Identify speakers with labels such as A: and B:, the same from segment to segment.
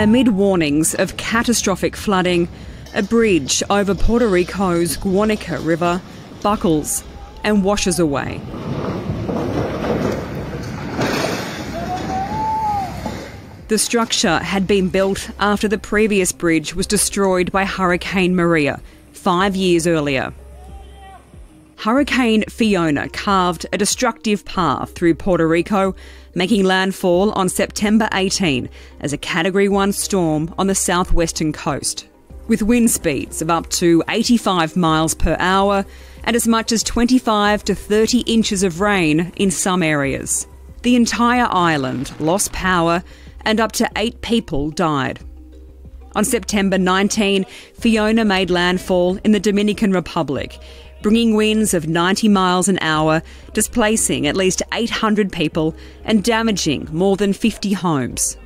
A: Amid warnings of catastrophic flooding, a bridge over Puerto Rico's Guanica River buckles and washes away. The structure had been built after the previous bridge was destroyed by Hurricane Maria 5 years earlier. Hurricane Fiona carved a destructive path through Puerto Rico, making landfall on September 18 as a Category 1 storm on the southwestern coast, with wind speeds of up to 85 miles per hour and as much as 25 to 30 inches of rain in some areas. The entire island lost power and up to 8 people died. On September 19, Fiona made landfall in the Dominican Republic, bringing winds of 90 miles an hour, displacing at least 800 people and damaging more than 50 homes.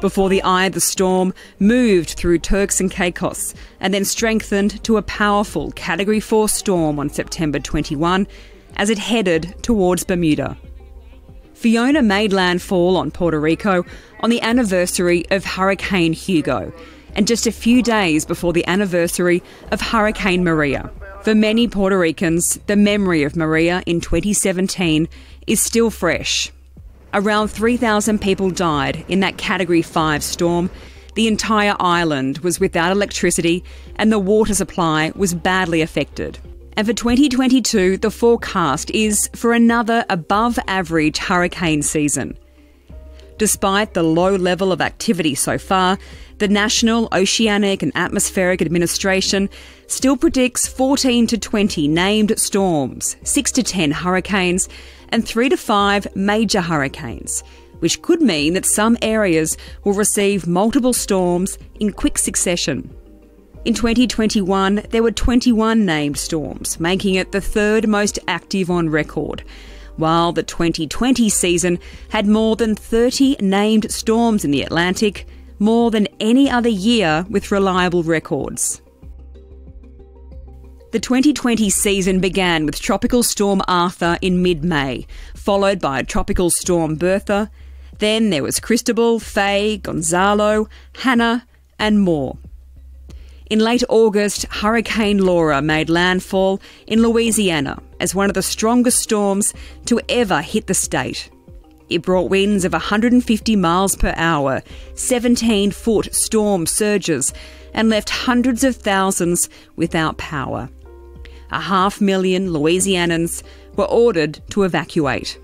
A: Before the eye of the storm moved through Turks and Caicos and then strengthened to a powerful Category 4 storm on September 21 as it headed towards Bermuda. Fiona made landfall on Puerto Rico on the anniversary of Hurricane Hugo and just a few days before the anniversary of Hurricane Maria. For many Puerto Ricans, the memory of Maria in 2017 is still fresh. Around 3,000 people died in that Category 5 storm. The entire island was without electricity and the water supply was badly affected. And for 2022, the forecast is for another above-average hurricane season. Despite the low level of activity so far, the National Oceanic and Atmospheric Administration still predicts 14 to 20 named storms, 6 to 10 hurricanes, and 3 to 5 major hurricanes, which could mean that some areas will receive multiple storms in quick succession. In 2021, there were 21 named storms, making it the third most active on record, while the 2020 season had more than 30 named storms in the Atlantic, more than any other year with reliable records. The 2020 season began with Tropical Storm Arthur in mid-May, followed by Tropical Storm Bertha. Then there was Cristobal, Faye, Gonzalo, Hannah, and more. In late August, Hurricane Laura made landfall in Louisiana as one of the strongest storms to ever hit the state. It brought winds of 150 miles per hour, 17-foot storm surges, and left hundreds of thousands without power. 500,000 Louisianans were ordered to evacuate.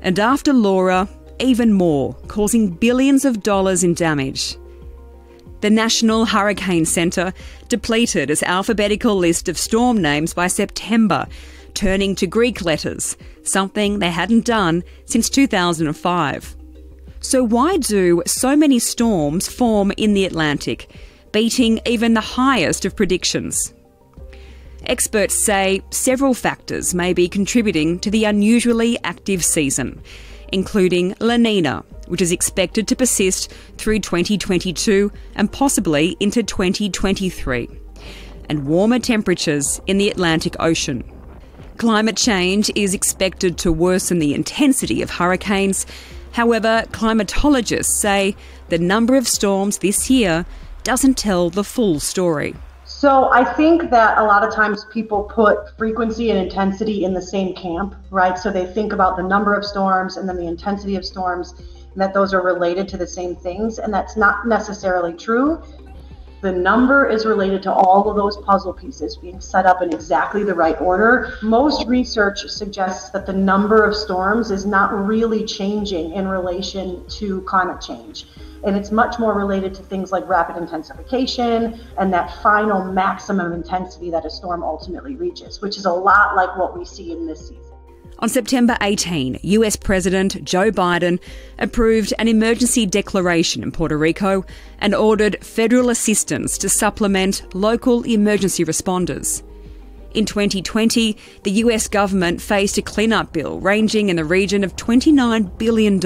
A: And after Laura, even more, causing billions of dollars in damage. The National Hurricane Centre depleted its alphabetical list of storm names by September, turning to Greek letters, something they hadn't done since 2005. So why do so many storms form in the Atlantic, beating even the highest of predictions? Experts say several factors may be contributing to the unusually active season, including La Nina, which is expected to persist through 2022 and possibly into 2023, and warmer temperatures in the Atlantic Ocean. Climate change is expected to worsen the intensity of hurricanes. However, climatologists say the number of storms this year doesn't tell the full story.
B: So I think that a lot of times people put frequency and intensity in the same camp, right? So they think about the number of storms and then the intensity of storms, and that those are related to the same things, and that's not necessarily true. The number is related to all of those puzzle pieces being set up in exactly the right order. Most research suggests that the number of storms is not really changing in relation to climate change. And it's much more related to things like rapid intensification and that final maximum intensity that a storm ultimately reaches, which is a lot like what we see in this season.
A: On September 18, US President Joe Biden approved an emergency declaration in Puerto Rico and ordered federal assistance to supplement local emergency responders. In 2020, the US government faced a cleanup bill ranging in the region of $29 billion,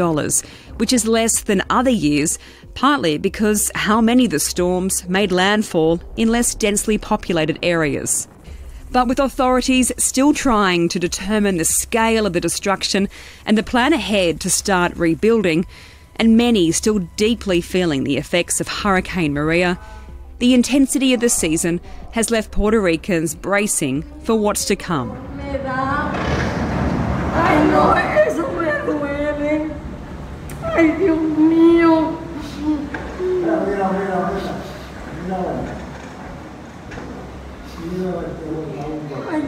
A: which is less than other years, partly because how many of the storms made landfall in less densely populated areas. But with authorities still trying to determine the scale of the destruction and the plan ahead to start rebuilding, and many still deeply feeling the effects of Hurricane Maria, the intensity of the season has left Puerto Ricans bracing for what's to come.
C: Ay, no, eso me duele. Ay, Dios mío. Ay,